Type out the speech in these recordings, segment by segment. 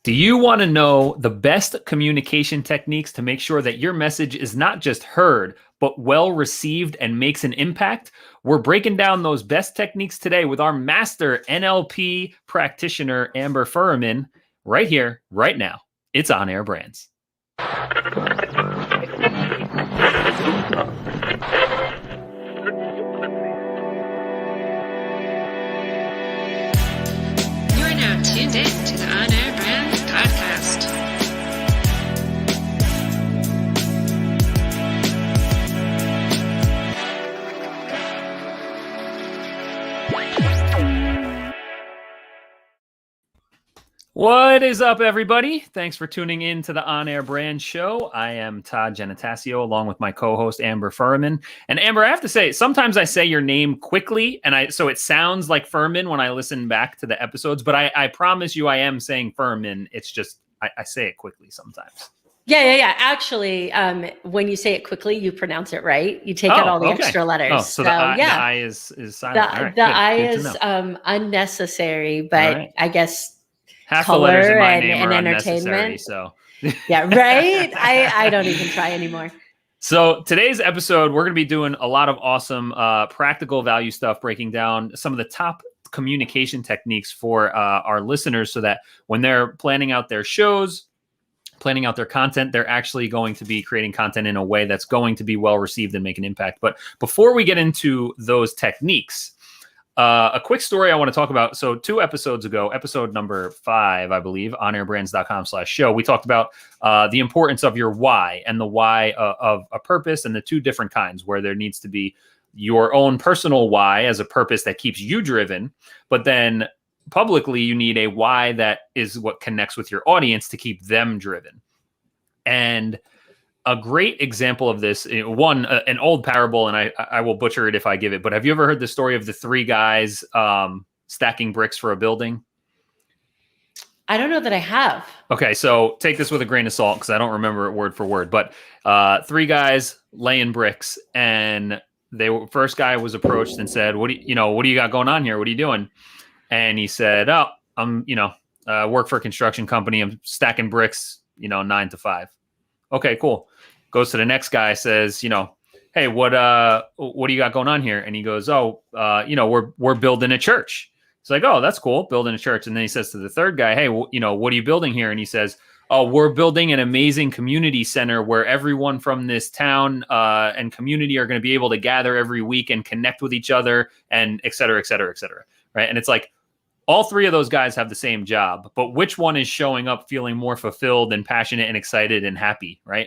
Do you want to know the best communication techniques to make sure that your message is not just heard, but well received and makes an impact? We're breaking down those best techniques today with our master NLP practitioner, Amber Furman, right here, right now. It's On Air Brands. You are now tuned in to the On Air Brands podcast. What is up, everybody? Thanks for tuning in to the On Air Brand Show. I am Todd Genetasio, along with my co-host Amber Furman. And Amber, I have to say, sometimes I say your name quickly, and so it sounds like Furman when I listen back to the episodes. But I promise you, I am saying Furman. It's just I say it quickly sometimes. Yeah. Actually, when you say it quickly, you pronounce it right. You take out all the extra letters. Oh, so the I is silent. The I is unnecessary, but I guess half color the letters in my and name are entertainment. So yeah, right. I don't even try anymore. So today's episode, we're going to be doing a lot of awesome practical value stuff, breaking down some of the top communication techniques for our listeners so that when they're planning out their shows, planning out their content, they're actually going to be creating content in a way that's going to be well received and make an impact. But before we get into those techniques, a quick story I want to talk about. So 2 episodes ago, episode number 5, I believe, onairbrands.com/show, we talked about the importance of your why and the why of a purpose, and the 2 different kinds, where there needs to be your own personal why as a purpose that keeps you driven, but then publicly you need a why that is what connects with your audience to keep them driven. And a great example of this, an old parable, and I will butcher it if I give it, but have you ever heard the story of the 3 guys stacking bricks for a building? I don't know that I have. Okay, so take this with a grain of salt because I don't remember it word for word, but 3 guys laying bricks, and first guy was approached and said, what do you got going on here? What are you doing? And he said, oh, I'm, work for a construction company. I'm stacking bricks, 9 to 5. Okay, cool. Goes to the next guy, says, hey, what do you got going on here? And he goes, we're building a church. It's like, oh, that's cool, building a church. And then he says to the third guy, hey, what are you building here? And he says, oh, we're building an amazing community center where everyone from this town and community are going to be able to gather every week and connect with each other, and et cetera, et cetera, et cetera. Right. And it's like, all 3 of those guys have the same job, but which one is showing up feeling more fulfilled and passionate and excited and happy, right?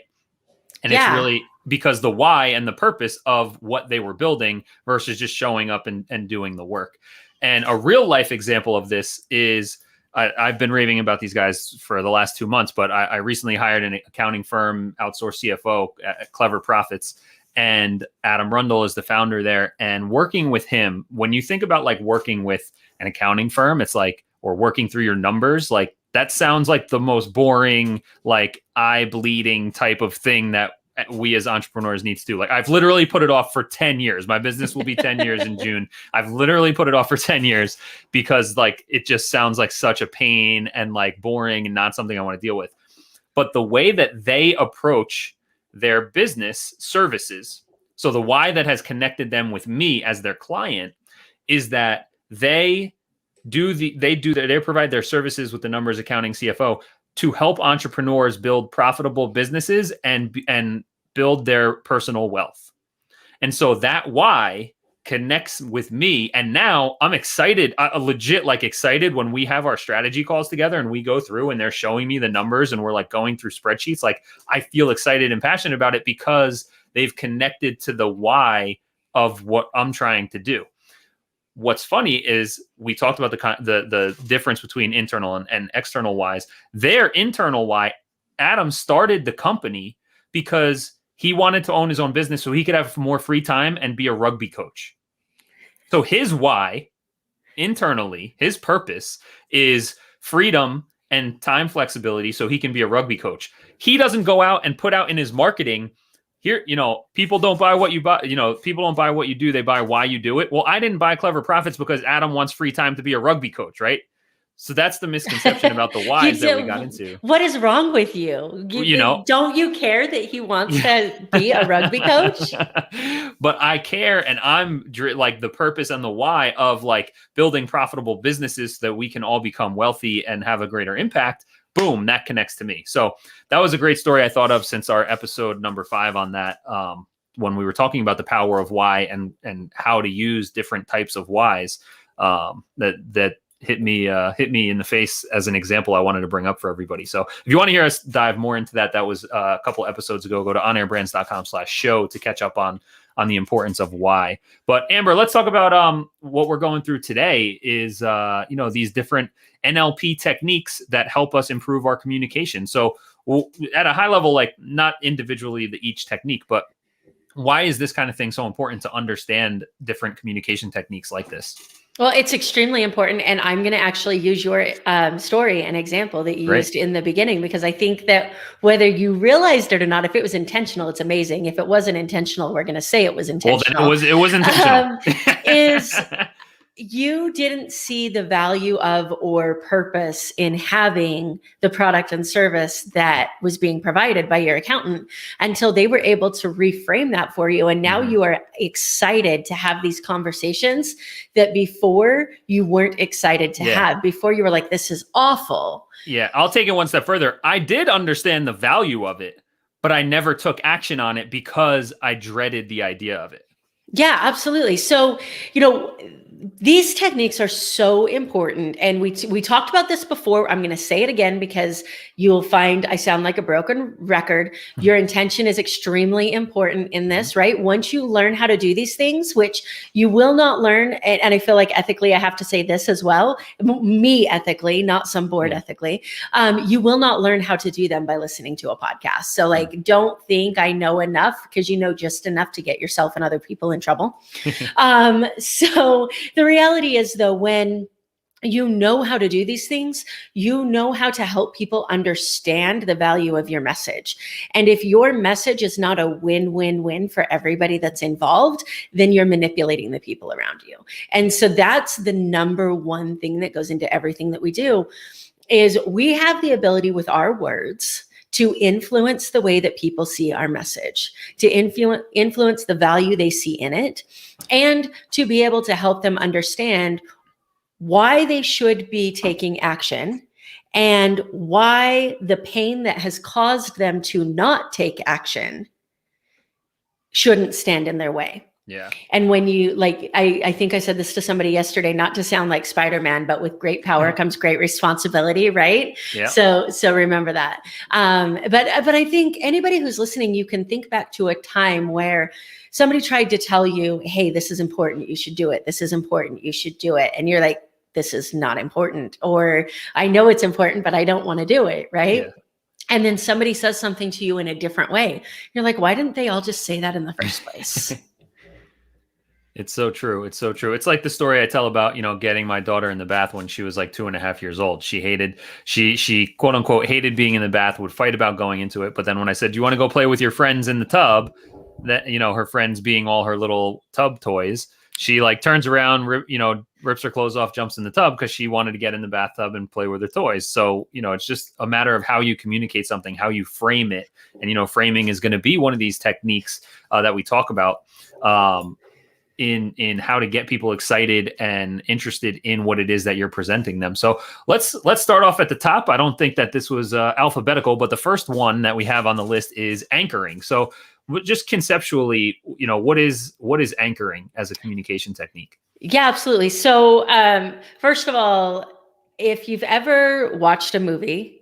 And It's really because the why and the purpose of what they were building versus just showing up and doing the work. And a real life example of this is, I've been raving about these guys for the last 2 months, but I recently hired an accounting firm, outsourced CFO at Clever Profits. And Adam Rundle is the founder there. And working with him, when you think about like working with an accounting firm, it's like, or working through your numbers, like that sounds like the most boring, like eye bleeding type of thing that we as entrepreneurs need to do. Like I've literally put it off for 10 years. My business will be 10 years in June. I've literally put it off for 10 years because like, it just sounds like such a pain and like boring and not something I want to deal with. But the way that they approach their business services, so the why that has connected them with me as their client, is that they provide their services with the numbers accounting CFO to help entrepreneurs build profitable businesses and build their personal wealth. And so that why connects with me. And now I'm excited, legit excited when we have our strategy calls together and we go through and they're showing me the numbers and we're like going through spreadsheets. Like I feel excited and passionate about it because they've connected to the why of what I'm trying to do. What's funny is we talked about the difference between internal and external whys. Their internal why, Adam started the company because he wanted to own his own business so he could have more free time and be a rugby coach. So his why internally, his purpose is freedom and time flexibility so he can be a rugby coach. He doesn't go out and put out in his marketing, here, people don't buy what you buy, people don't buy what you do, they buy why you do it. Well, I didn't buy Clever Profits because Adam wants free time to be a rugby coach, right? So that's the misconception about the whys that we got into. What is wrong with you? Don't you care that he wants to be a rugby coach? But I care, and I'm like the purpose and the why of like building profitable businesses so that we can all become wealthy and have a greater impact. Boom, that connects to me. So that was a great story I thought of since our episode number 5 on that, when we were talking about the power of why and how to use different types of whys, that hit me in the face as an example I wanted to bring up for everybody. So if you want to hear us dive more into that, that was a couple episodes ago. Go to onairbrands.com/show to catch up on the importance of why. But Amber, let's talk about what we're going through today is these different NLP techniques that help us improve our communication. So at a high level, like not individually each technique, but why is this kind of thing so important to understand different communication techniques like this? Well, it's extremely important. And I'm going to actually use your story and example that you used in the beginning, because I think that whether you realized it or not, if it was intentional, it's amazing. If it wasn't intentional, we're going to say it was intentional. Well, then it was intentional. Is you didn't see the value of or purpose in having the product and service that was being provided by your accountant until they were able to reframe that for you. And now you are excited to have these conversations that before you weren't excited to have. Before you were like, this is awful. Yeah, I'll take it one step further. I did understand the value of it, but I never took action on it because I dreaded the idea of it. Yeah, absolutely. So, these techniques are so important. And we talked about this before. I'm going to say it again because you'll find I sound like a broken record. Your intention is extremely important in this, right? Once you learn how to do these things, which you will not learn, and I feel like ethically, I have to say this as well, me ethically, not some board ethically, you will not learn how to do them by listening to a podcast. So like, don't think I know enough, because you know just enough to get yourself and other people in trouble. So the reality is, though, when you know how to do these things, you know how to help people understand the value of your message. And if your message is not a win-win-win for everybody that's involved, then you're manipulating the people around you. And so that's the number one thing that goes into everything that we do, is we have the ability with our words to influence the way that people see our message, to influence the value they see in it, and to be able to help them understand why they should be taking action and why the pain that has caused them to not take action shouldn't stand in their way. Yeah. And when you I think I said this to somebody yesterday, not to sound like Spider-Man, but with great power comes great responsibility, right? Yeah. So remember that. But I think anybody who's listening, you can think back to a time where somebody tried to tell you, hey, this is important, you should do it. This is important, you should do it. And you're like, this is not important. Or I know it's important, but I don't want to do it, right? Yeah. And then somebody says something to you in a different way. You're like, why didn't they all just say that in the first place? It's so true. It's so true. It's like the story I tell about, getting my daughter in the bath when she was like 2.5 years old. She quote unquote hated being in the bath, would fight about going into it. But then when I said, do you want to go play with your friends in the tub, that, her friends being all her little tub toys, she like turns around, rips her clothes off, jumps in the tub because she wanted to get in the bathtub and play with her toys. So, it's just a matter of how you communicate something, how you frame it. And, framing is going to be one of these techniques that we talk about. In how to get people excited and interested in what it is that you're presenting them. So let's start off at the top. I don't think that this was alphabetical, but the first one that we have on the list is anchoring. So just conceptually, what is anchoring as a communication technique? Yeah, absolutely. So first of all, if you've ever watched a movie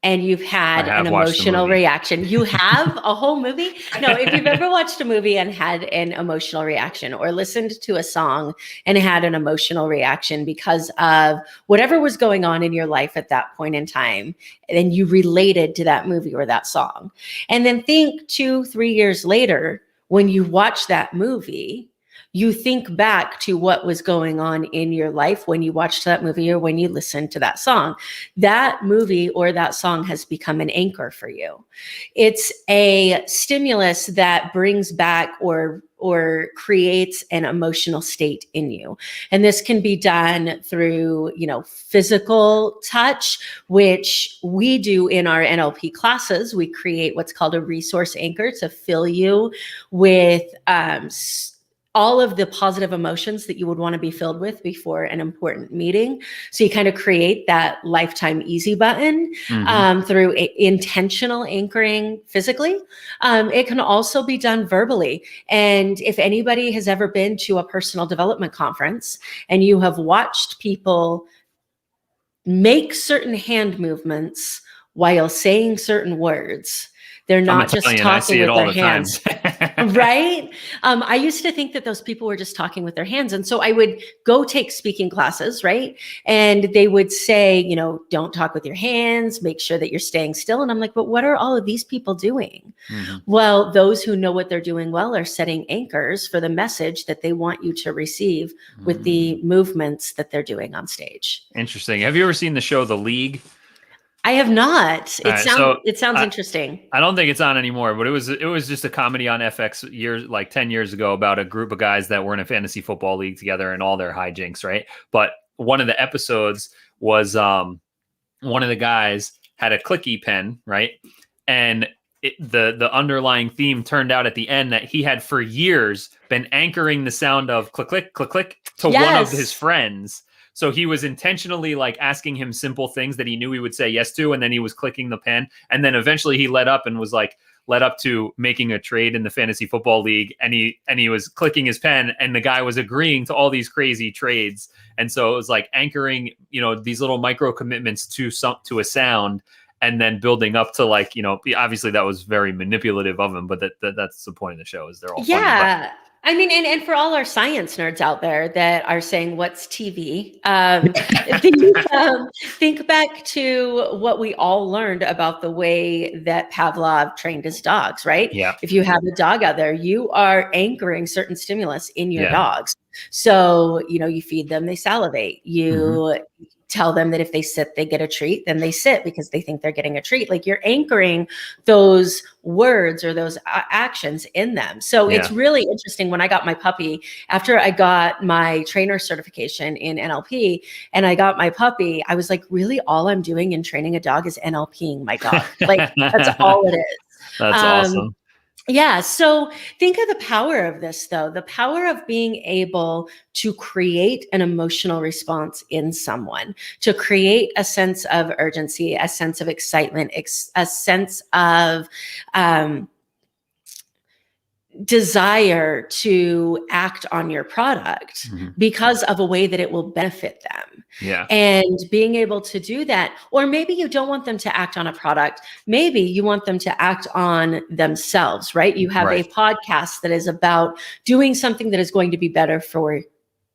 and you've had an emotional reaction, you have a whole movie? No, if you've ever watched a movie and had an emotional reaction, or listened to a song and had an emotional reaction because of whatever was going on in your life at that point in time, and you related to that movie or that song, and then think 2-3 years later, when you watch that movie, you think back to what was going on in your life when you watched that movie or when you listened to that song. That movie or that song has become an anchor for you. It's a stimulus that brings back or creates an emotional state in you. And this can be done through, physical touch, which we do in our NLP classes. We create what's called a resource anchor to fill you with all of the positive emotions that you would want to be filled with before an important meeting. So you kind of create that lifetime easy button through intentional anchoring physically. It can also be done verbally. And if anybody has ever been to a personal development conference and you have watched people make certain hand movements while saying certain words, they're not just talking with their hands. Right? I used to think that those people were just talking with their hands. And so I would go take speaking classes, right? And they would say, don't talk with your hands, make sure that you're staying still. And I'm like, but what are all of these people doing? Well, those who know what they're doing well are setting anchors for the message that they want you to receive with the movements that they're doing on stage. Interesting. Have you ever seen the show The League? I have not. It sounds I, interesting. I don't think it's on anymore, but it was just a comedy on FX 10 years ago about a group of guys that were in a fantasy football league together and all their hijinks, right? But one of the episodes was one of the guys had a clicky pen, right? And the underlying theme turned out at the end that he had for years been anchoring the sound of click, click, click, click to one of his friends. So he was intentionally like asking him simple things that he knew he would say yes to. And then he was clicking the pen. And then eventually he led up to making a trade in the fantasy football league. And he was clicking his pen and the guy was agreeing to all these crazy trades. And so it was like anchoring, these little micro commitments to a sound and then building up to obviously that was very manipulative of him, but that's the point of the show is they're all funny. I mean, and for all our science nerds out there that are saying, what's TV? Think back to what we all learned about the way that Pavlov trained his dogs, right? Yeah. If you have a dog out there, you are anchoring certain stimulus in your dogs. So, you feed them, they salivate. You tell them that if they sit, they get a treat, then they sit because they think they're getting a treat. Like you're anchoring those words or those actions in them. So it's really interesting. When I got my puppy, after I got my trainer certification in NLP and I got my puppy, I was like, really all I'm doing in training a dog is NLPing my dog. Like that's all it is. That's awesome. Yeah. So think of the power of this, though, the power of being able to create an emotional response in someone, to create a sense of urgency, a sense of excitement, a sense of desire to act on your product because of a way that it will benefit them. Yeah. And being able to do that, or maybe you don't want them to act on a product. Maybe you want them to act on themselves, right? You have a podcast that is about doing something that is going to be better for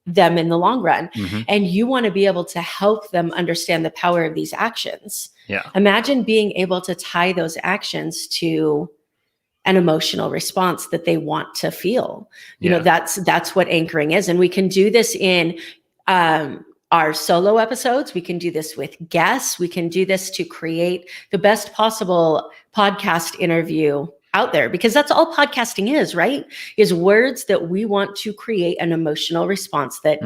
them in the long run. And you want to be able to help them understand the power of these actions. Yeah. Imagine being able to tie those actions to an emotional response that they want to feel. That's what anchoring is. And we can do this in our solo episodes. We can do this with guests. We can do this to create the best possible podcast interview out there, because that's all podcasting is, right? Is words that we want to create an emotional response that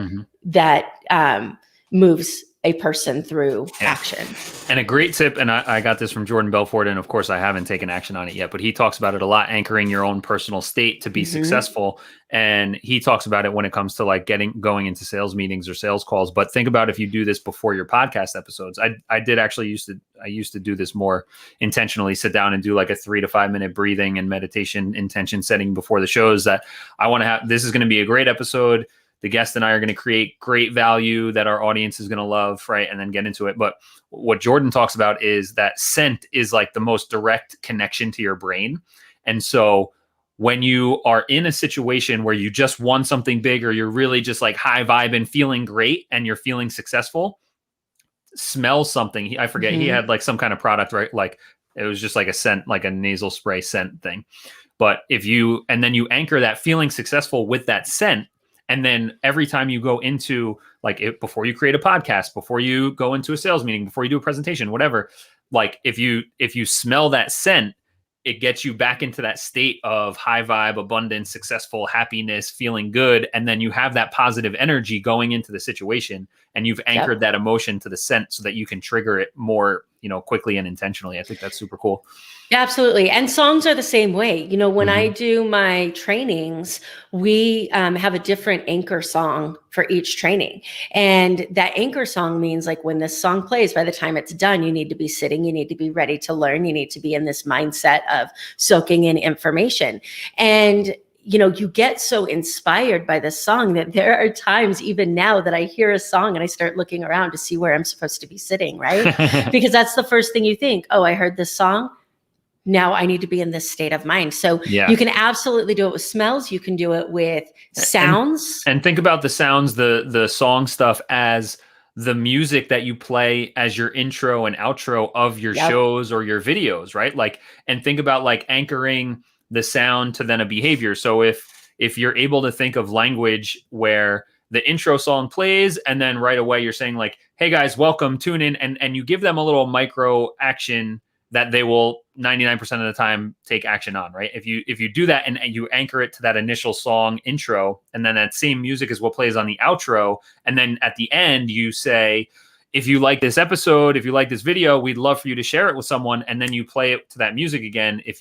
moves a person through action. And a great tip, and I got this from Jordan Belfort, and of course I haven't taken action on it yet, but he talks about it a lot, anchoring your own personal state to be successful. And he talks about it when it comes to like going into sales meetings or sales calls. But think about if you do this before your podcast episodes. I used to do this more intentionally, sit down and do like a 3 to 5 minute breathing and meditation intention setting before the shows that I want to have. This is going to be a great episode. The guest and I are going to create great value that our audience is going to love, right? And then get into it. But what Jordan talks about is that scent is like the most direct connection to your brain. And so when you are in a situation where you just won something big, or you're really just like high vibe and feeling great and you're feeling successful, smell something. I forget, he had like some kind of product, right? Like it was just like a scent, like a nasal spray scent thing. But then you anchor that feeling successful with that scent, And then every time you go into before you create a podcast, before you go into a sales meeting, before you do a presentation, whatever, like if you smell that scent, it gets you back into that state of high vibe, abundance, successful, happiness, feeling good. And then you have that positive energy going into the situation, and you've anchored that emotion to the scent so that you can trigger it more, quickly and intentionally. I think that's super cool. Yeah, absolutely. And songs are the same way. When I do my trainings, we have a different anchor song for each training. And that anchor song means like when this song plays, by the time it's done, you need to be sitting, you need to be ready to learn, you need to be in this mindset of soaking in information. And you get so inspired by this song that there are times even now that I hear a song and I start looking around to see where I'm supposed to be sitting, right? Because that's the first thing you think. Oh, I heard this song. Now I need to be in this state of mind. So you can absolutely do it with smells. You can do it with sounds. And think about the sounds, the song stuff as the music that you play as your intro and outro of your shows or your videos, right? And think about anchoring the sound to then a behavior. So if you're able to think of language where the intro song plays and then right away you're saying hey guys, welcome, tune in, and you give them a little micro action that they will 99% of the time take action on, right? If you do that and you anchor it to that initial song intro, and then that same music is what plays on the outro, and then at the end you say, if you like this episode, if you like this video, we'd love for you to share it with someone, and then you play it to that music again. If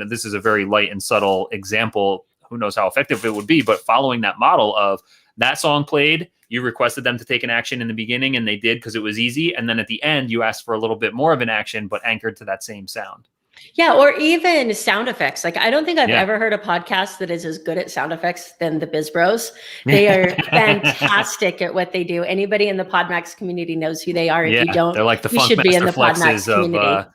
this is a very light and subtle example, who knows how effective it would be, but following that model of that song played, you requested them to take an action in the beginning and they did because it was easy. And then at the end, you asked for a little bit more of an action, but anchored to that same sound. Yeah. Or even sound effects. I don't think I've ever heard a podcast that is as good at sound effects than the Biz Bros. They are fantastic at what they do. Anybody in the PodMax community knows who they are. If you don't, they're like the you should be in the PodMax community.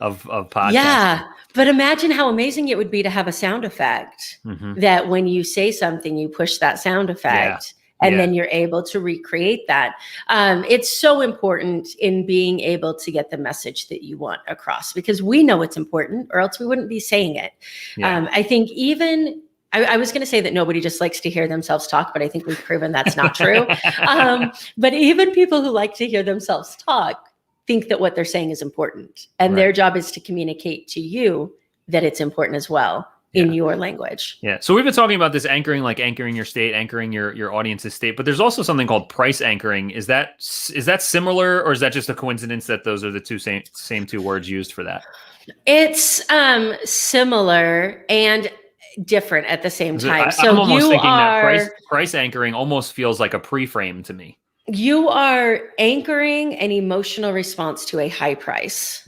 Of podcasts. Yeah. But imagine how amazing it would be to have a sound effect that when you say something, you push that sound effect. And then you're able to recreate that. It's so important in being able to get the message that you want across, because we know it's important, or else we wouldn't be saying it. I think even, I was going to say that nobody just likes to hear themselves talk, but I think we've proven that's not true. But even people who like to hear themselves talk think that what they're saying is important. And their job is to communicate to you that it's important as well. In your language. Yeah. So we've been talking about this anchoring, anchoring your state, anchoring your audience's state, but there's also something called price anchoring. Is that similar, or is that just a coincidence that those are the same two words used for that? It's similar and different at the same time. I'm almost thinking that price anchoring almost feels like a pre-frame to me. You are anchoring an emotional response to a high price.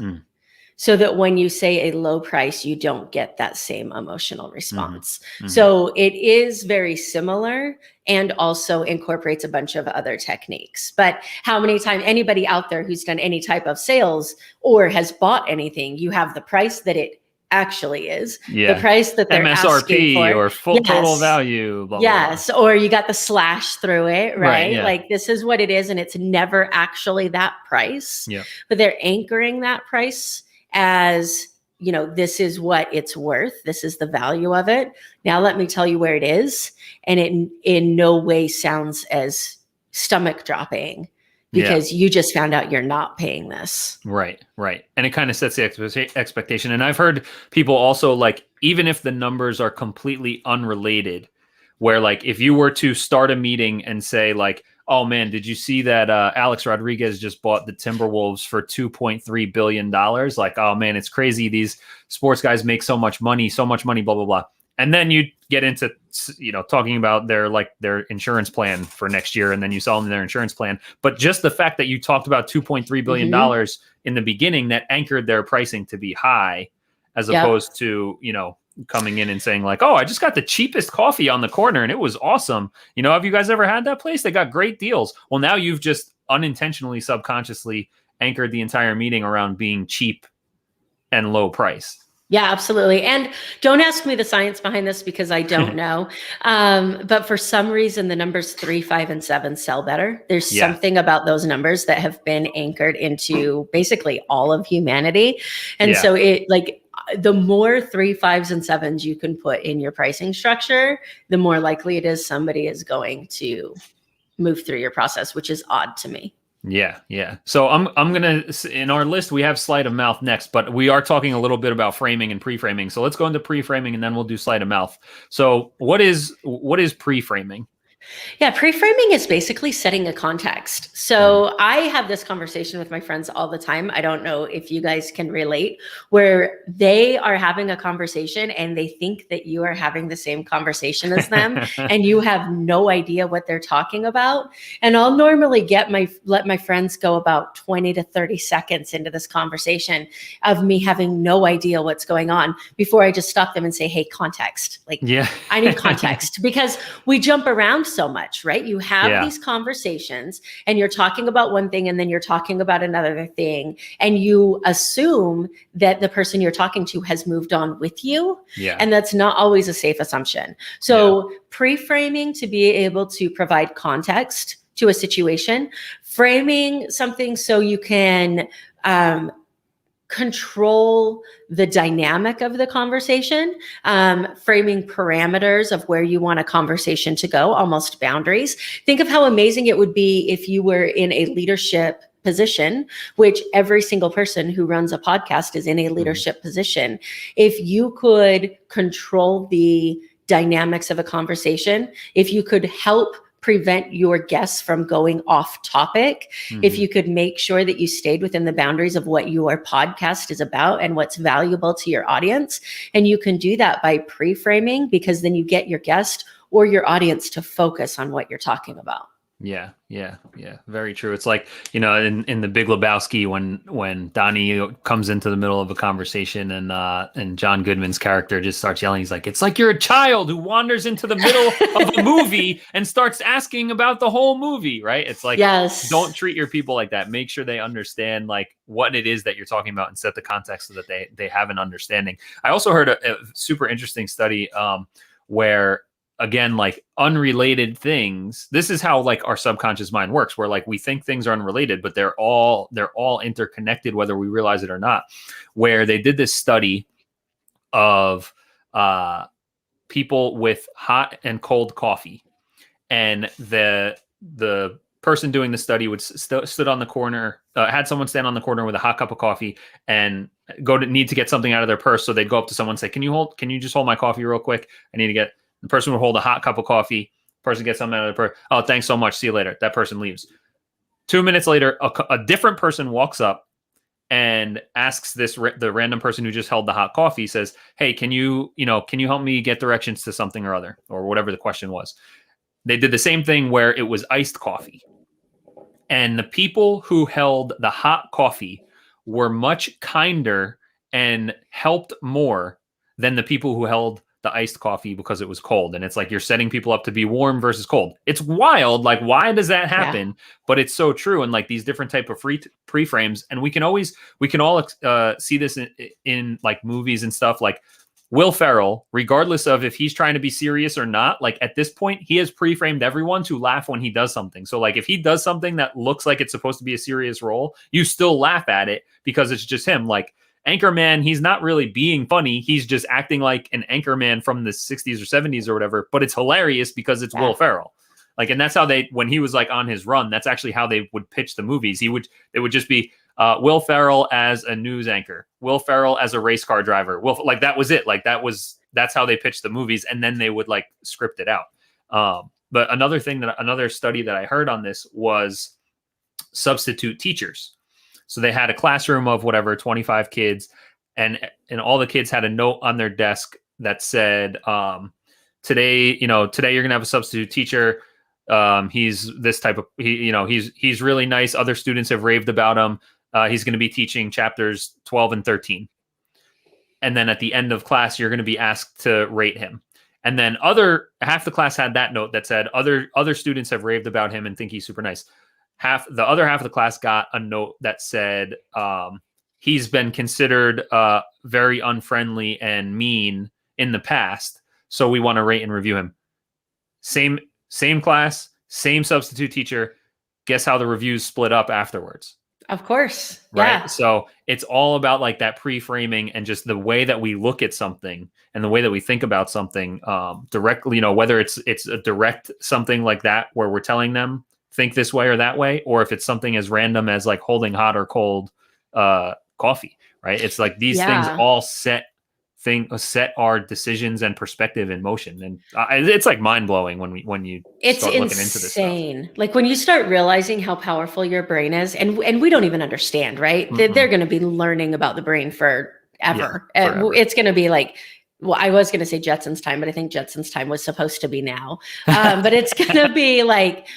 So that when you say a low price, you don't get that same emotional response. So it is very similar and also incorporates a bunch of other techniques. But how many times anybody out there who's done any type of sales or has bought anything, you have the price that it actually is, the price that they're asking for, or full total value. Blah, blah, blah. Or you got the slash through it, right? This is what it is, and it's never actually that price. But they're anchoring that price as, this is what it's worth. This is the value of it. Now let me tell you where it is. And it in no way sounds as stomach dropping because you just found out you're not paying this. Right. And it kind of sets the expectation. And I've heard people also even if the numbers are completely unrelated, where if you were to start a meeting and say oh man, did you see that Alex Rodriguez just bought the Timberwolves for $2.3 billion? Oh man, it's crazy. These sports guys make so much money, blah, blah, blah. And then you get into, talking about their insurance plan for next year. And then you sell them their insurance plan. But just the fact that you talked about $2.3 billion in the beginning, that anchored their pricing to be high, as opposed to, coming in and saying oh, I just got the cheapest coffee on the corner and it was awesome. Have you guys ever had that place? They got great deals. Well, now you've just unintentionally, subconsciously anchored the entire meeting around being cheap and low price. Yeah, absolutely. And don't ask me the science behind this because I don't know. But for some reason, the numbers 3, 5, and 7 sell better. There's something about those numbers that have been anchored into basically all of humanity. And so it the more 3, 5s, and 7s you can put in your pricing structure, the more likely it is somebody is going to move through your process, which is odd to me. Yeah, yeah. So I'm gonna, in our list we have sleight of mouth next, but we are talking a little bit about framing and pre-framing. So let's go into pre-framing and then we'll do sleight of mouth. So what is pre-framing? Yeah, pre-framing is basically setting a context. So I have this conversation with my friends all the time. I don't know if you guys can relate, where they are having a conversation and they think that you are having the same conversation as them and you have no idea what they're talking about. And I'll normally let my friends go about 20 to 30 seconds into this conversation of me having no idea what's going on before I just stop them and say, hey, context. Like, Yeah. I need context, because we jump around so much, right? You have Yeah. these conversations and you're talking about one thing and then you're talking about another thing, and you assume that the person you're talking to has moved on with you. Yeah. And that's not always a safe assumption. So pre-framing to be able to provide context to a situation, framing something so you can control the dynamic of the conversation, framing parameters of where you want a conversation to go, almost boundaries. Think of how amazing it would be if you were in a leadership position, which every single person who runs a podcast is in a leadership position. If you could control the dynamics of a conversation, if you could help prevent your guests from going off topic, if you could make sure that you stayed within the boundaries of what your podcast is about and what's valuable to your audience. And you can do that by pre-framing, because then you get your guest or your audience to focus on what you're talking about. Yeah, yeah, yeah. Very true. It's like, in the Big Lebowski, when Donnie comes into the middle of a conversation and John Goodman's character just starts yelling. He's like, it's like you're a child who wanders into the middle of a movie and starts asking about the whole movie, right? It's like, yes, don't treat your people like that. Make sure they understand like what it is that you're talking about and set the context so that they have an understanding. I also heard a super interesting study where, again, like unrelated things, this is how like our subconscious mind works, where like we think things are unrelated, but they're all interconnected, whether we realize it or not. Where they did this study of people with hot and cold coffee, and the person doing the study would stood on the corner, had someone stand on the corner with a hot cup of coffee and need to get something out of their purse. So they'd go up to someone and say, can you just hold my coffee real quick? I need to get. The person would hold a hot cup of coffee. Person gets something out of the purse. Oh, thanks so much. See you later. That person leaves. 2 minutes later, a different person walks up and asks the random person who just held the hot coffee, says, hey, can you help me get directions to something or other, or whatever the question was. They did the same thing where it was iced coffee. And the people who held the hot coffee were much kinder and helped more than the people who held the iced coffee because it was cold. And it's like, you're setting people up to be warm versus cold. It's wild. Like, why does that happen? Yeah. But it's so true. And like these different type of pre-frames. And we can all see this in like movies and stuff. Like Will Ferrell, regardless of if he's trying to be serious or not, like at this point, he has pre-framed everyone to laugh when he does something. So like if he does something that looks like it's supposed to be a serious role, you still laugh at it because it's just him. Like Anchorman, he's not really being funny. He's just acting like an Anchorman from the 60s or 70s or whatever, but it's hilarious because it's Will Ferrell. Like, and that's how when he was like on his run, that's actually how they would pitch the movies. It would just be Will Ferrell as a news anchor, Will Ferrell as a race car driver. Like that was it. Like that's how they pitched the movies. And then they would like script it out. But another study that I heard on this was substitute teachers. So they had a classroom of 25 kids, and all the kids had a note on their desk that said, today you're going to have a substitute teacher. He's this type of, he's really nice. Other students have raved about him. He's going to be teaching chapters 12 and 13. And then at the end of class, you're going to be asked to rate him. And then half the class had that note that said other students have raved about him and think he's super nice. The other half of the class got a note that said he's been considered very unfriendly and mean in the past, so we want to rate and review him. Same class, same substitute teacher. Guess how the reviews split up afterwards? Of course. Right. Yeah. So it's all about like that pre-framing and just the way that we look at something and the way that we think about something directly, whether it's a direct something like that where we're telling them think this way or that way, or if it's something as random as like holding hot or cold coffee, right? It's like these things Yeah. all set our decisions and perspective in motion. And it's like mind blowing when you It's start looking into this stuff. insane. Like when you start realizing how powerful your brain is, and we don't even understand, right? Mm-mm. They're going to be learning about the brain forever. Forever. It's going to be like, well, I was going to say Jetson's time, but I think Jetson's time was supposed to be now. But it's going to be like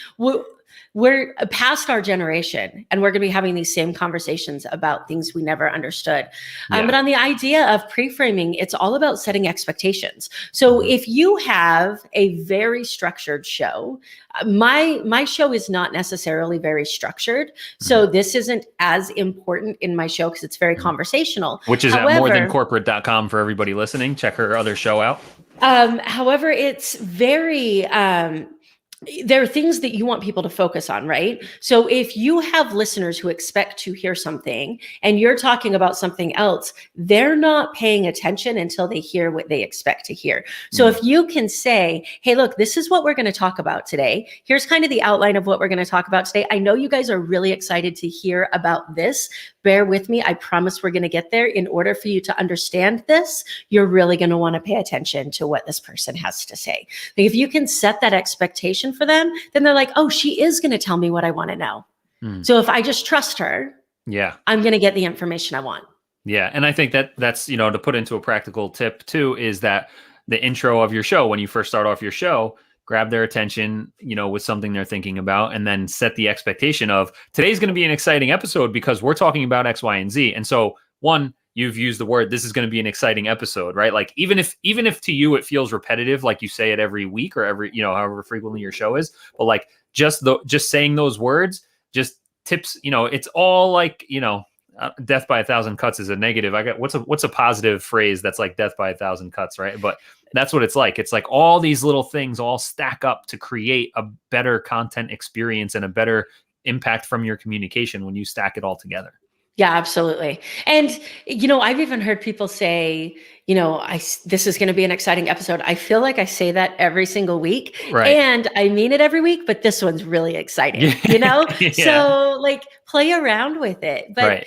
we're past our generation, and we're going to be having these same conversations about things we never understood. But on the idea of pre-framing, it's all about setting expectations. So if you have a very structured show, my show is not necessarily very structured. So this isn't as important in my show because it's very conversational. Which is at morethancorporate.com for everybody listening. Check her other show out. However, it's very there are things that you want people to focus on, right? So if you have listeners who expect to hear something and you're talking about something else, they're not paying attention until they hear what they expect to hear. So if you can say, hey, look, this is what we're going to talk about today. Here's kind of the outline of what we're going to talk about today. I know you guys are really excited to hear about this. Bear with me. I promise we're going to get there. In order for you to understand this, you're really going to want to pay attention to what this person has to say. Like if you can set that expectation for them, then they're like, oh, she is going to tell me what I want to know. So if I just trust her, I'm going to get the information I want. Yeah. And I think that's, to put into a practical tip too, is that the intro of your show, when you first start off your show, grab their attention, with something they're thinking about, and then set the expectation of today's going to be an exciting episode because we're talking about X, Y, and Z. And so one, you've used the word, this is going to be an exciting episode, right? Like even if to you it feels repetitive, like you say it every week or every, however frequently your show is, but like just saying those words, just tips, it's all like, death by 1,000 cuts is a negative. I got what's a positive phrase that's like death by 1,000 cuts, right? But that's what it's like. It's like all these little things all stack up to create a better content experience and a better impact from your communication when you stack it all together. Yeah, absolutely. And, I've even heard people say, this is going to be an exciting episode. I feel like I say that every single week, right? And I mean it every week, but this one's really exciting, Yeah. So like play around with it. But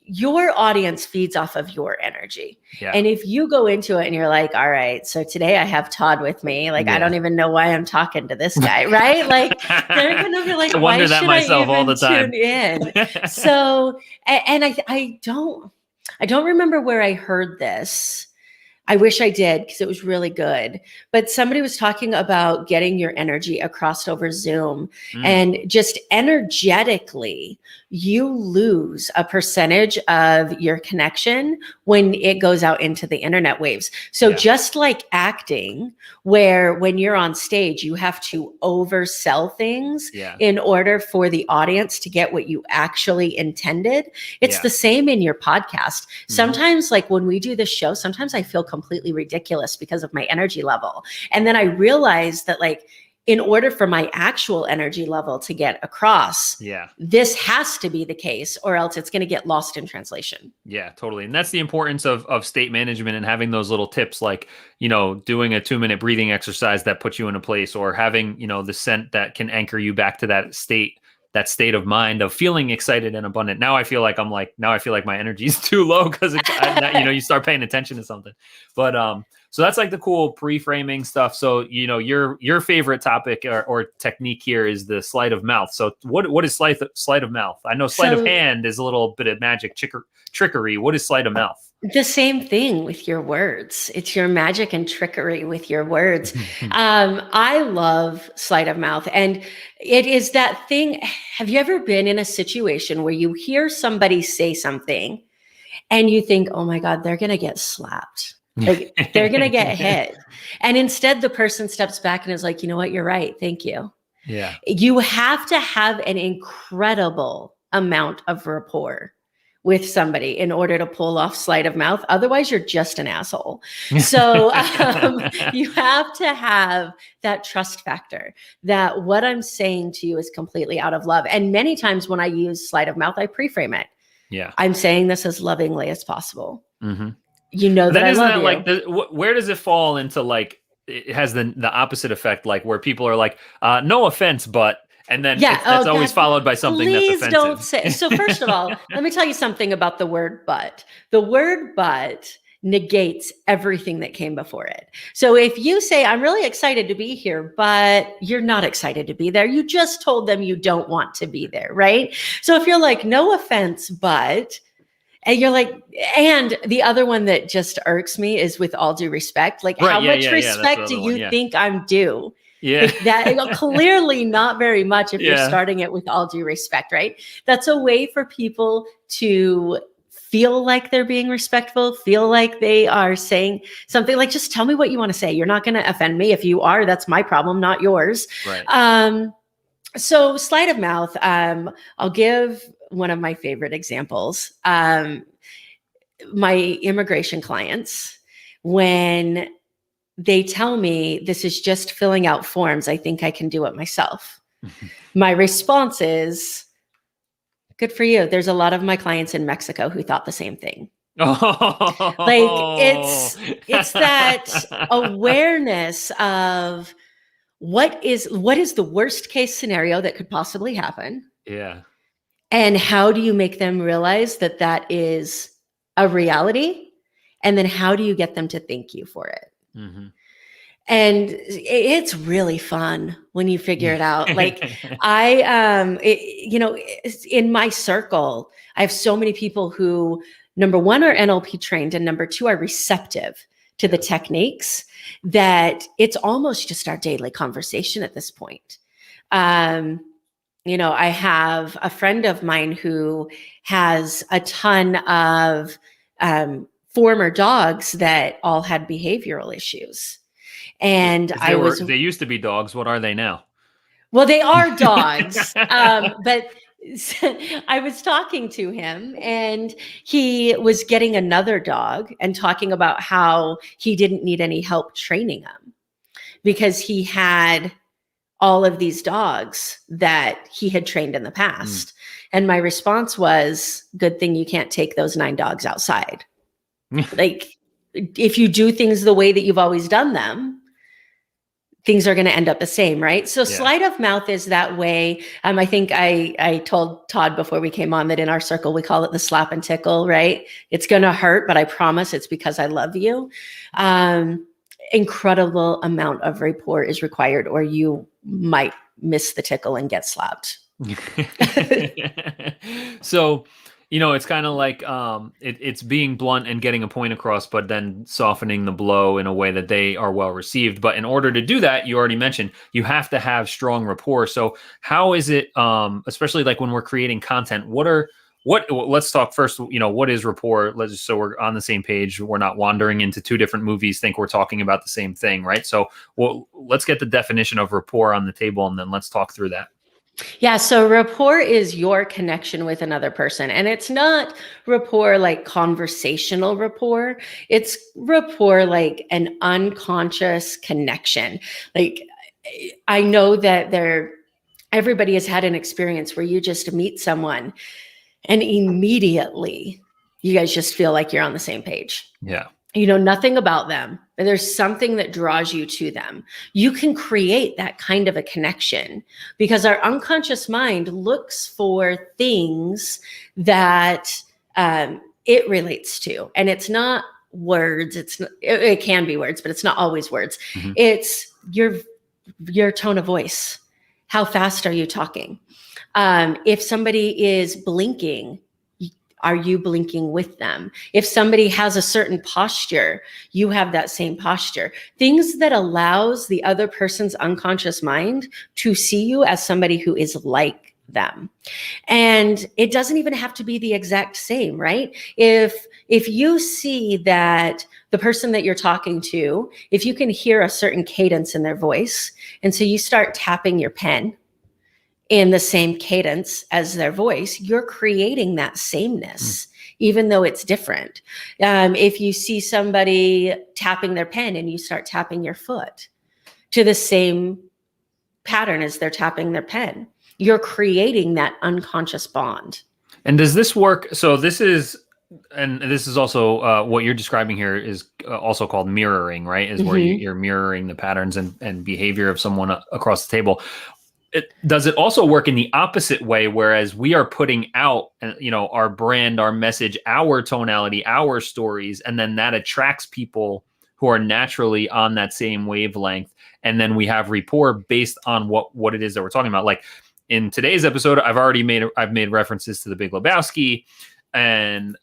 your audience feeds off of your energy. Yeah. And if you go into it and you're like, all right, so today I have Todd with me. Like, I don't even know why I'm talking to this guy, right? Like they're going to be like, why should I even all the time. Tune in? So, and I don't remember where I heard this. I wish I did because it was really good. But somebody was talking about getting your energy across over Zoom and just energetically, you lose a percentage of your connection when it goes out into the internet waves. So just like acting, where when you're on stage, you have to oversell things in order for the audience to get what you actually intended. It's the same in your podcast. Sometimes like when we do this show, sometimes I feel completely ridiculous because of my energy level. And then I realize that like, in order for my actual energy level to get across, this has to be the case or else it's going to get lost in translation. Yeah, totally. And that's the importance of state management and having those little tips like, doing a 2-minute breathing exercise that puts you in a place or having, the scent that can anchor you back to that state of mind of feeling excited and abundant. Now I feel like my energy is too low because you start paying attention to something. But so that's like the cool pre-framing stuff. So your favorite topic or technique here is the sleight of mouth. So what is sleight of mouth? I know sleight of hand is a little bit of magic trickery. What is sleight of mouth? The same thing with your words. It's your magic and trickery with your words. I love sleight of mouth. And it is that thing. Have you ever been in a situation where you hear somebody say something and you think, oh my God, they're going to get slapped. Like they're going to get hit. And instead the person steps back and is like, you know what? You're right. Thank you. Yeah. You have to have an incredible amount of rapport with somebody in order to pull off sleight of mouth. Otherwise, you're just an asshole. So you have to have that trust factor that what I'm saying to you is completely out of love. And many times when I use sleight of mouth, I pre-frame it. Yeah. I'm saying this as lovingly as possible. Mm-hmm. You know that Then I isn't love that you. like where does it fall into like it has the opposite effect, like where people are like, no offense, but and then Yeah. that's always followed by something that's Please don't offensive. say. So first of all, let me tell you something about the word but. The word but negates everything that came before it. So if you say, I'm really excited to be here, but you're not excited to be there, you just told them you don't want to be there, right? So if you're like, no offense, but, and you're like, and the other one that just irks me is with all due respect. Like, Right, how yeah, much yeah, yeah, that's the respect do other one, you yeah. think I'm due? Yeah. That clearly not very much if you're Yeah. starting it with all due respect, right? That's a way for people to feel like they're being respectful, feel like they are saying something like, just tell me what you want to say. You're not going to offend me. If you are, that's my problem, not yours. Right. So sleight of mouth, I'll give one of my favorite examples. My immigration clients, when they tell me this is just filling out forms, I think I can do it myself. My response is, good for you. There's a lot of my clients in Mexico who thought the same thing. Like it's that awareness of what is the worst case scenario that could possibly happen, Yeah. and how do you make them realize that that is a reality, and then how do you get them to thank you for it? Mm-hmm. And it's really fun when you figure it out. Like in my circle, I have so many people who, number one, are NLP trained, and number two, are receptive to the techniques, that it's almost just our daily conversation at this point. I have a friend of mine who has a ton of former dogs that all had behavioral issues. And they used to be dogs. What are they now? Well, they are dogs. But I was talking to him, and he was getting another dog and talking about how he didn't need any help training them because he had all of these dogs that he had trained in the past. And my response was, good thing you can't take those 9 dogs outside. Like, if you do things the way that you've always done them, things are going to end up the same, right? So sleight of mouth is that way. I think I told Todd before we came on that in our circle, we call it the slap and tickle, right? It's going to hurt, but I promise it's because I love you. Incredible amount of rapport is required, or you might miss the tickle and get slapped. So, it's kind of like it's being blunt and getting a point across, but then softening the blow in a way that they are well received. But in order to do that, you already mentioned, you have to have strong rapport. So how is it, especially like when we're creating content, let's talk first, what is rapport? So we're on the same page. We're not wandering into 2 different movies, think we're talking about the same thing, right? So let's get the definition of rapport on the table, and then let's talk through that. Yeah. So rapport is your connection with another person. And it's not rapport like conversational rapport. It's rapport like an unconscious connection. Like, I know that everybody has had an experience where you just meet someone and immediately you guys just feel like you're on the same page. Yeah. You know nothing about them, but there's something that draws you to them. You can create that kind of a connection because our unconscious mind looks for things that it relates to. And it's not words. It can be words, but it's not always words. Mm-hmm. It's your tone of voice. How fast are you talking? If somebody is blinking, are you blinking with them? If somebody has a certain posture, you have that same posture. Things that allows the other person's unconscious mind to see you as somebody who is like them. And it doesn't even have to be the exact same, right? If you see that the person that you're talking to, if you can hear a certain cadence in their voice, and so you start tapping your pen, in the same cadence as their voice, you're creating that sameness, even though it's different. If you see somebody tapping their pen and you start tapping your foot to the same pattern as they're tapping their pen, you're creating that unconscious bond. And does this work? So this is also what you're describing here is also called mirroring, right? Is where you're mirroring the patterns and behavior of someone across the table. Does it also work in the opposite way, whereas we are putting out, our brand, our message, our tonality, our stories, and then that attracts people who are naturally on that same wavelength, and then we have rapport based on what it is that we're talking about. Like in today's episode, I've made references to The Big Lebowski, and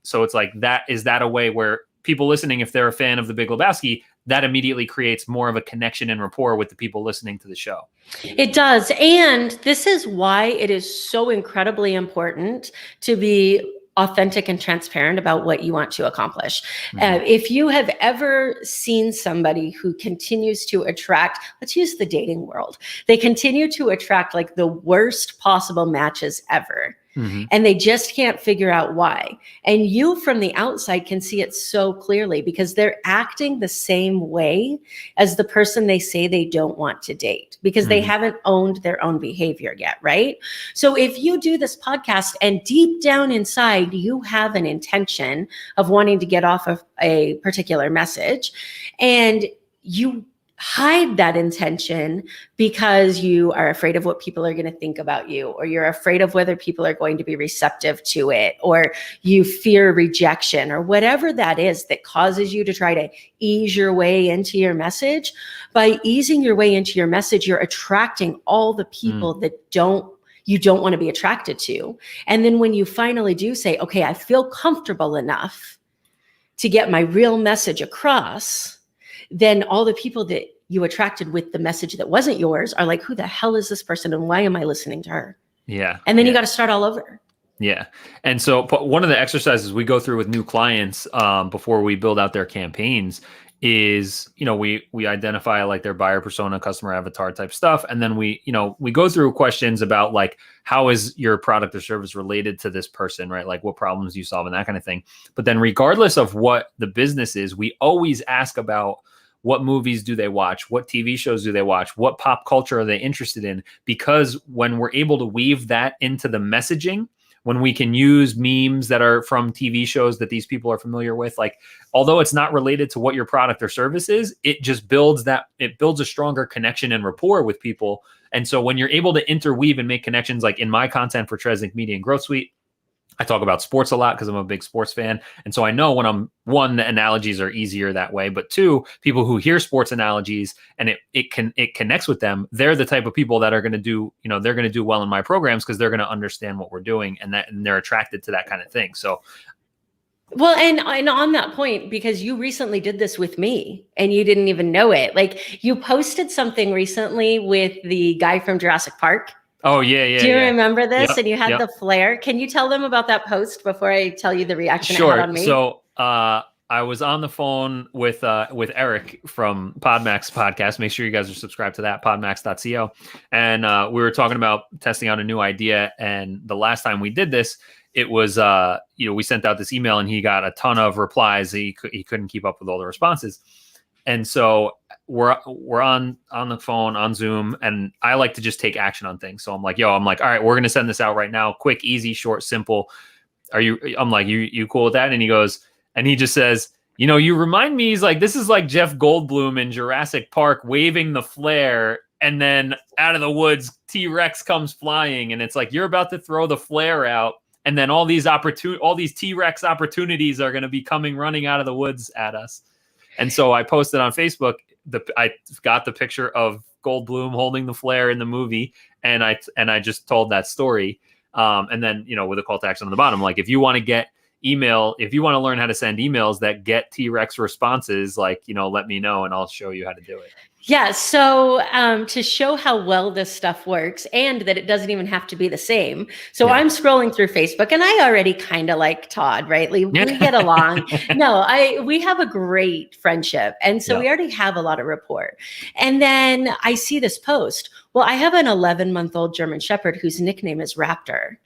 so it's like that. Is that a way where people listening, if they're a fan of The Big Lebowski, that immediately creates more of a connection and rapport with the people listening to the show? It does. And this is why it is so incredibly important to be authentic and transparent about what you want to accomplish. If you have ever seen somebody who continues to attract, let's use the dating world, they continue to attract like the worst possible matches ever. And they just can't figure out why. And you from the outside can see it so clearly because they're acting the same way as the person they say they don't want to date because they haven't owned their own behavior yet, right? So if you do this podcast and deep down inside, you have an intention of wanting to get off of a particular message and you hide that intention because you are afraid of what people are going to think about you, or you're afraid of whether people are going to be receptive to it, or you fear rejection, or whatever that is that causes you to try to ease your way into your message. By easing your way into your message, you're attracting all the people that you don't want to be attracted to. And then when you finally do say, okay, I feel comfortable enough to get my real message across, then all the people that you attracted with the message that wasn't yours are like, who the hell is this person and why am I listening to her? Yeah. And then you got to start all over. Yeah. And so one of the exercises we go through with new clients before we build out their campaigns is, we identify like their buyer persona, customer avatar type stuff. And then we go through questions about like, how is your product or service related to this person, right? Like what problems you solve and that kind of thing. But then regardless of what the business is, we always ask about what movies do they watch? What TV shows do they watch? What pop culture are they interested in? Because when we're able to weave that into the messaging, when we can use memes that are from TV shows that these people are familiar with, like, although it's not related to what your product or service is, it just builds a stronger connection and rapport with people. And so when you're able to interweave and make connections, like in my content for Tresnick Media and Growth Suite, I talk about sports a lot because I'm a big sports fan. And so I know one, the analogies are easier that way, but two, people who hear sports analogies and it connects with them, they're the type of people that are going to do, they're going to do well in my programs because they're going to understand what we're doing and they're attracted to that kind of thing. So. Well, and on that point, because you recently did this with me and you didn't even know it, like you posted something recently with the guy from Jurassic Park. Oh, yeah. Do you remember this? Yep, and you had the flare. Can you tell them about that post before I tell you the reaction it had on me? So I was on the phone with Eric from PodMax podcast. Make sure you guys are subscribed to that, podmax.co. And we were talking about testing out a new idea. And the last time we did this, it was, we sent out this email and he got a ton of replies. He couldn't keep up with all the responses. And so we're on the phone, on Zoom, and I like to just take action on things. So I'm like, all right, we're going to send this out right now. Quick, easy, short, simple. I'm like, you cool with that? And he just says, you remind me, he's like, this is like Jeff Goldblum in Jurassic Park waving the flare. And then out of the woods, T-Rex comes flying. And it's like, you're about to throw the flare out. And then all these T-Rex opportunities are going to be coming running out of the woods at us. And so I posted on Facebook, I got the picture of Goldblum holding the flare in the movie, and I just told that story. And then, with a call to action on the bottom, like if you want to learn how to send emails that get T-Rex responses, like, let me know and I'll show you how to do it. Yeah, so to show how well this stuff works and that it doesn't even have to be the same. So Yeah. I'm scrolling through Facebook and I already kind of like Todd, right? We get along. Yeah. No, we have a great friendship. And so Yeah. we already have a lot of rapport. And then I see this post. Well, I have an 11-month-old German Shepherd whose nickname is Raptor.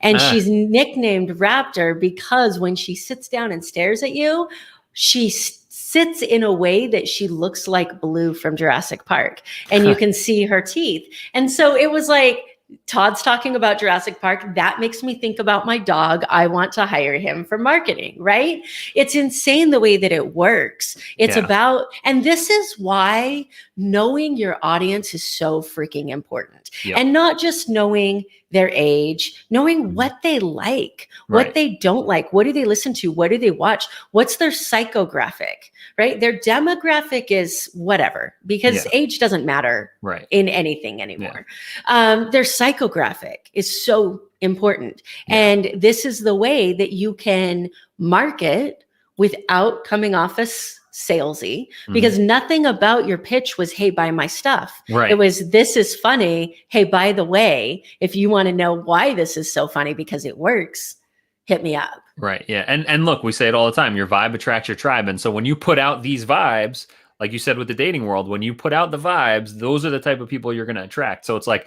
And Ah, she's nicknamed Raptor because when she sits down and stares at you, she sits in a way that she looks like Blue from Jurassic Park, and you can see her teeth. And so it was like, Todd's talking about Jurassic Park. That makes me think about my dog. I want to hire him for marketing, right? It's insane the way that it works. It's Yeah. about, and this is why knowing your audience is so freaking important. Yep. And not just knowing their age, knowing what they like, what Right. they don't like, what do they listen to, what do they watch, what's their psychographic, right? Their demographic is whatever, because Yeah. age doesn't matter Right. in anything anymore. Their psychographic is so important. Yeah. And this is the way that you can market without coming off as salesy, because nothing about your pitch was, hey, buy my stuff. Right. It was, this is funny. Hey, by the way, if you want to know why this is so funny because it works, hit me up. Right. Yeah. And look, we say it all the time. Your vibe attracts your tribe. And so when you put out these vibes, like you said with the dating world, when you put out the vibes, those are the type of people you're going to attract. So it's like,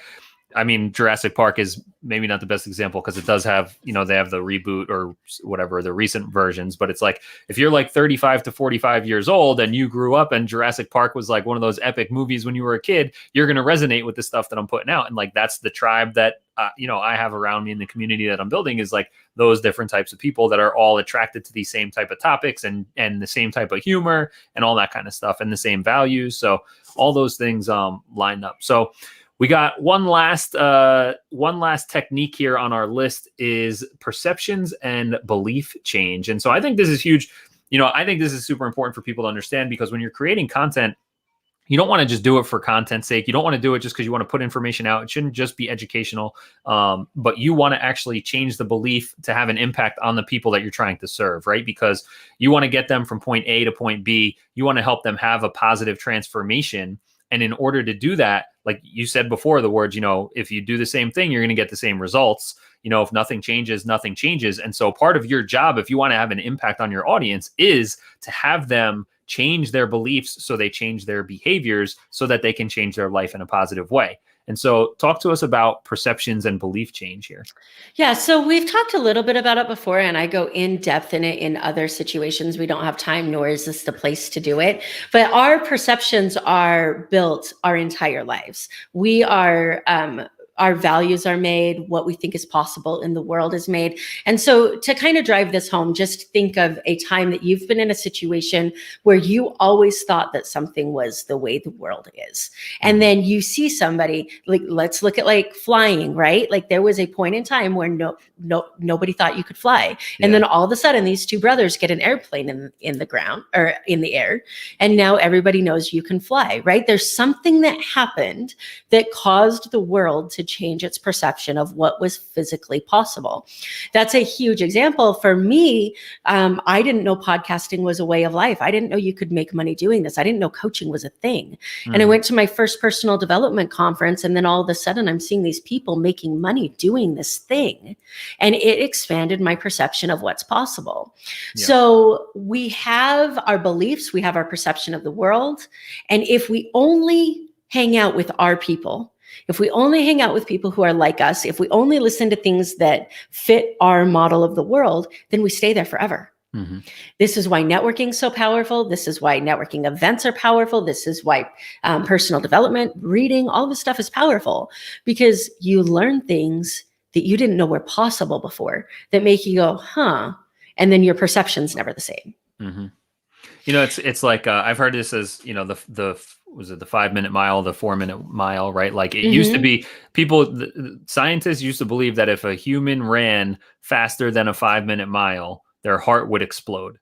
I mean, Jurassic Park is maybe not the best example because it does have, you know, they have the reboot or whatever, the recent versions. But it's like, if you're like 35 to 45 years old and you grew up and Jurassic Park was like one of those epic movies when you were a kid, you're going to resonate with the stuff that I'm putting out. And like, that's the tribe that, you know, I have around me in the community that I'm building, is like those different types of people that are all attracted to these same type of topics and the same type of humor and all that kind of stuff and the same values. So all those things line up. So we got one last technique here on our list is perceptions and belief change. And so I think this is huge. You know, I think this is super important for people to understand, because when you're creating content, you don't want to just do it for content's sake. You don't want to do it just because you want to put information out. It shouldn't just be educational, but you want to actually change the belief to have an impact on the people that you're trying to serve, right? Because you want to get them from point A to point B. You want to help them have a positive transformation. And in order to do that, like you said before, the words, you know, if you do the same thing, you're going to get the same results. You know, if nothing changes, nothing changes. And so part of your job, if you want to have an impact on your audience, is to have them change their beliefs so they change their behaviors so that they can change their life in a positive way. And so talk to us about perceptions and belief change here. Yeah, so we've talked a little bit about it before, and I go in depth in it in other situations. We don't have time, nor is this the place to do it. But our perceptions are built our entire lives. We are, our values are made, what we think is possible in the world is made. And so to kind of drive this home, just think of a time that you've been in a situation where you always thought that something was the way the world is. And then you see somebody, like, let's look at like flying, right? Like there was a point in time where nobody thought you could fly. And then all of a sudden these two brothers get an airplane in the ground or in the air. And now everybody knows you can fly, right? There's something that happened that caused the world to change its perception of what was physically possible. That's a huge example. For me, I didn't know podcasting was a way of life. I didn't know you could make money doing this. I didn't know coaching was a thing. And I went to my first personal development conference, and then all of a sudden I'm seeing these people making money doing this thing. And it expanded my perception of what's possible. Yeah. So we have our beliefs, we have our perception of the world. And if we only hang out with our people, if we only hang out with people who are like us, if we only listen to things that fit our model of the world, then we stay there forever. Mm-hmm. This is why networking is so powerful. This is why networking events are powerful. This is why personal development, reading, all this stuff is powerful, because you learn things that you didn't know were possible before that make you go, huh? And then your perception's never the same. Mm-hmm. You know, it's like I've heard this as, you know, the was it the 5-minute mile, the 4-minute mile, right? Like it used to be, scientists used to believe that if a human ran faster than a 5-minute mile, their heart would explode.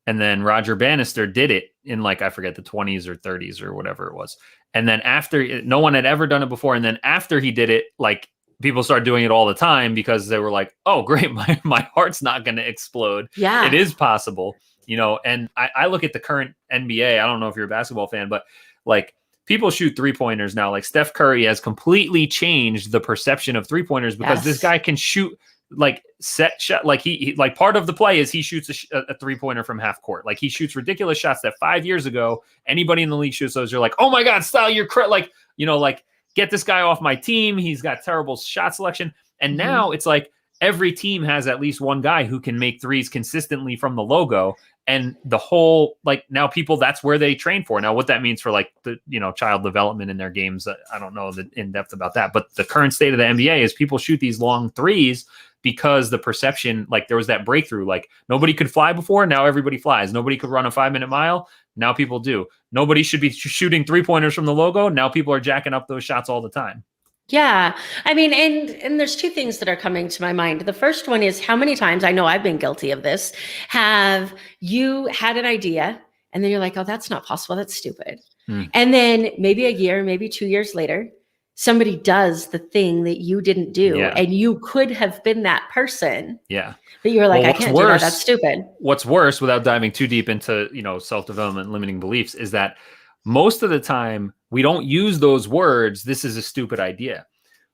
And then Roger Bannister did it in, like, I forget, the 20s or 30s or whatever it was. And then after, no one had ever done it before. And then after he did it, like, people started doing it all the time because they were like, oh, great, my heart's not going to explode. Yeah, it is possible. You know, and I look at the current NBA. I don't know if you're a basketball fan, but like people shoot 3-pointers now. Like Steph Curry has completely changed the perception of 3-pointers because this guy can shoot like set shot. Like he like part of the play is he shoots a 3-pointer from half court. Like he shoots ridiculous shots that 5 years ago, anybody in the league shoots those. You're like, oh my God, Style, you're like, like get this guy off my team. He's got terrible shot selection. And now it's like every team has at least one guy who can make threes consistently from the logo. And the whole, like now people, that's where they train for. Now, what that means for like the, child development in their games, I don't know in depth about that, but the current state of the NBA is people shoot these long threes because the perception, like there was that breakthrough, like nobody could fly before. Now everybody flies. Nobody could run a 5-minute mile. Now people do. Nobody should be shooting 3-pointers from the logo. Now people are jacking up those shots all the time. Yeah. I mean, and there's two things that are coming to my mind. The first one is how many times, I know I've been guilty of this, have you had an idea and then you're like, oh, that's not possible. That's stupid. And then maybe a year, maybe 2 years later, somebody does the thing that you didn't do and you could have been that person. Yeah. But you were like, I can't do that. That's stupid. What's worse, without diving too deep into, self-development, limiting beliefs, is that most of the time we don't use those words. This is a stupid idea.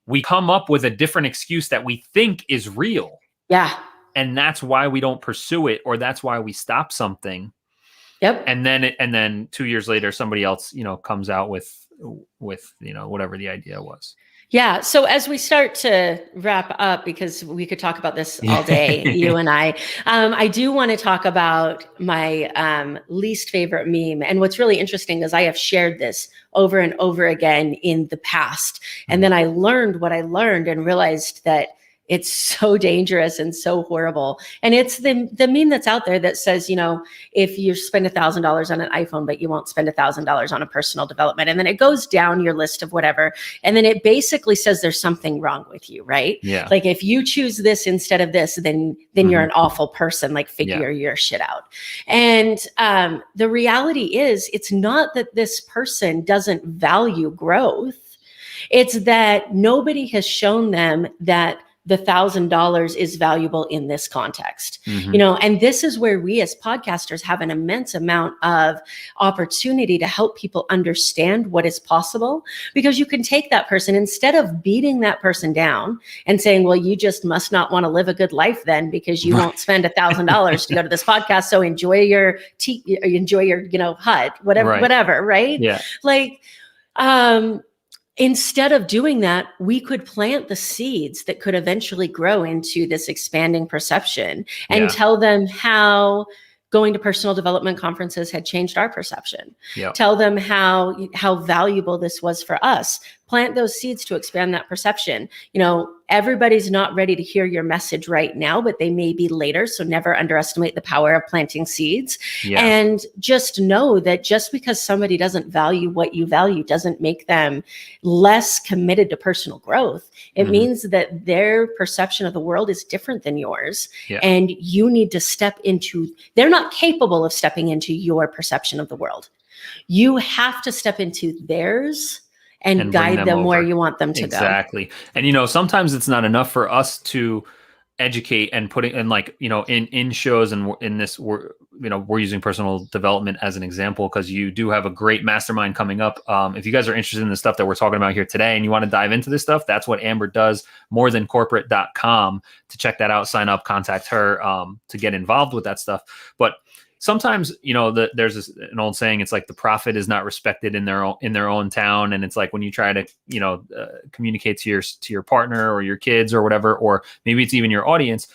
We come up with a different excuse that we think is real. Yeah. And that's why we don't pursue it, or that's why we stop something. Yep. And then 2 years later, somebody else, comes out with, whatever the idea was. Yeah. So as we start to wrap up, because we could talk about this all day, you and I do want to talk about my least favorite meme. And what's really interesting is I have shared this over and over again in the past. And then I learned what I learned and realized that it's so dangerous and so horrible. And it's the meme that's out there that says, if you spend $1,000 on an iPhone, but you won't spend $1,000 on a personal development. And then it goes down your list of whatever. And then it basically says there's something wrong with you, right? Yeah. Like if you choose this instead of this, then you're an awful person, like figure your shit out. And the reality is it's not that this person doesn't value growth. It's that nobody has shown them that the $1,000 is valuable in this context, and this is where we as podcasters have an immense amount of opportunity to help people understand what is possible, because you can take that person, instead of beating that person down and saying, well, you just must not want to live a good life then, because you won't spend $1,000 to go to this podcast. So enjoy your hut, whatever. Right. Yeah. Like, instead of doing that, we could plant the seeds that could eventually grow into this expanding perception and tell them how going to personal development conferences had changed our perception. Yep. Tell them how valuable this was for us. Plant those seeds to expand that perception. Everybody's not ready to hear your message right now, but they may be later. So never underestimate the power of planting seeds. Yeah. And just know that just because somebody doesn't value what you value doesn't make them less committed to personal growth. It means that their perception of the world is different than yours. Yeah. And you need to they're not capable of stepping into your perception of the world. You have to step into theirs and guide them where you want them to go. Exactly. And, sometimes it's not enough for us to educate and put it in, like, in shows, and in this, we're using personal development as an example, because you do have a great mastermind coming up. If you guys are interested in the stuff that we're talking about here today and you want to dive into this stuff, that's what Amber does, morethancorporate.com to check that out, sign up, contact her to get involved with that stuff. But sometimes, there's an old saying, it's like the prophet is not respected in their own town. And it's like when you try to, communicate to your partner or your kids or whatever, or maybe it's even your audience.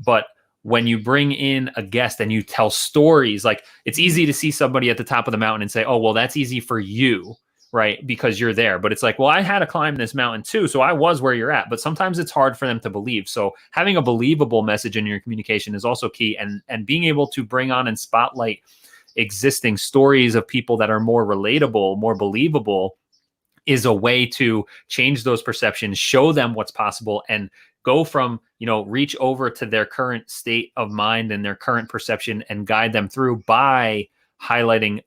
But when you bring in a guest and you tell stories, like it's easy to see somebody at the top of the mountain and say, oh, well, that's easy for you, right? Because you're there. But it's like, well, I had to climb this mountain too, so I was where you're at. But sometimes it's hard for them to believe. So having a believable message in your communication is also key. And being able to bring on and spotlight existing stories of people that are more relatable, more believable, is a way to change those perceptions, show them what's possible, and go from, reach over to their current state of mind and their current perception and guide them through by highlighting,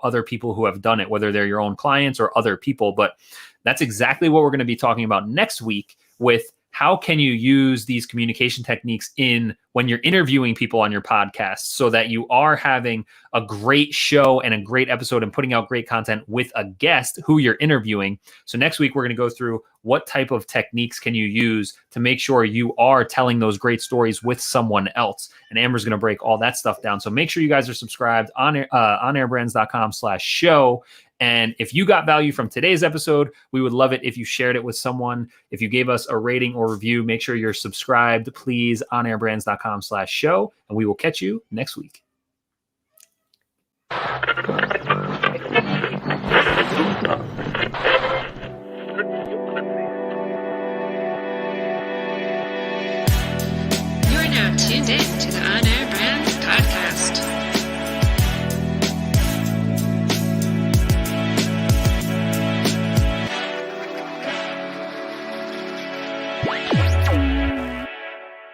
other people who have done it, whether they're your own clients or other people. But that's exactly what we're going to be talking about next week with how can you use these communication techniques in when you're interviewing people on your podcast so that you are having a great show and a great episode and putting out great content with a guest who you're interviewing. So next week, we're going to go through what type of techniques can you use to make sure you are telling those great stories with someone else. And Amber's going to break all that stuff down. So make sure you guys are subscribed on onairbrands.com/show. And if you got value from today's episode, we would love it if you shared it with someone. If you gave us a rating or review, make sure you're subscribed, please, onairbrands.com/show. And we will catch you next week.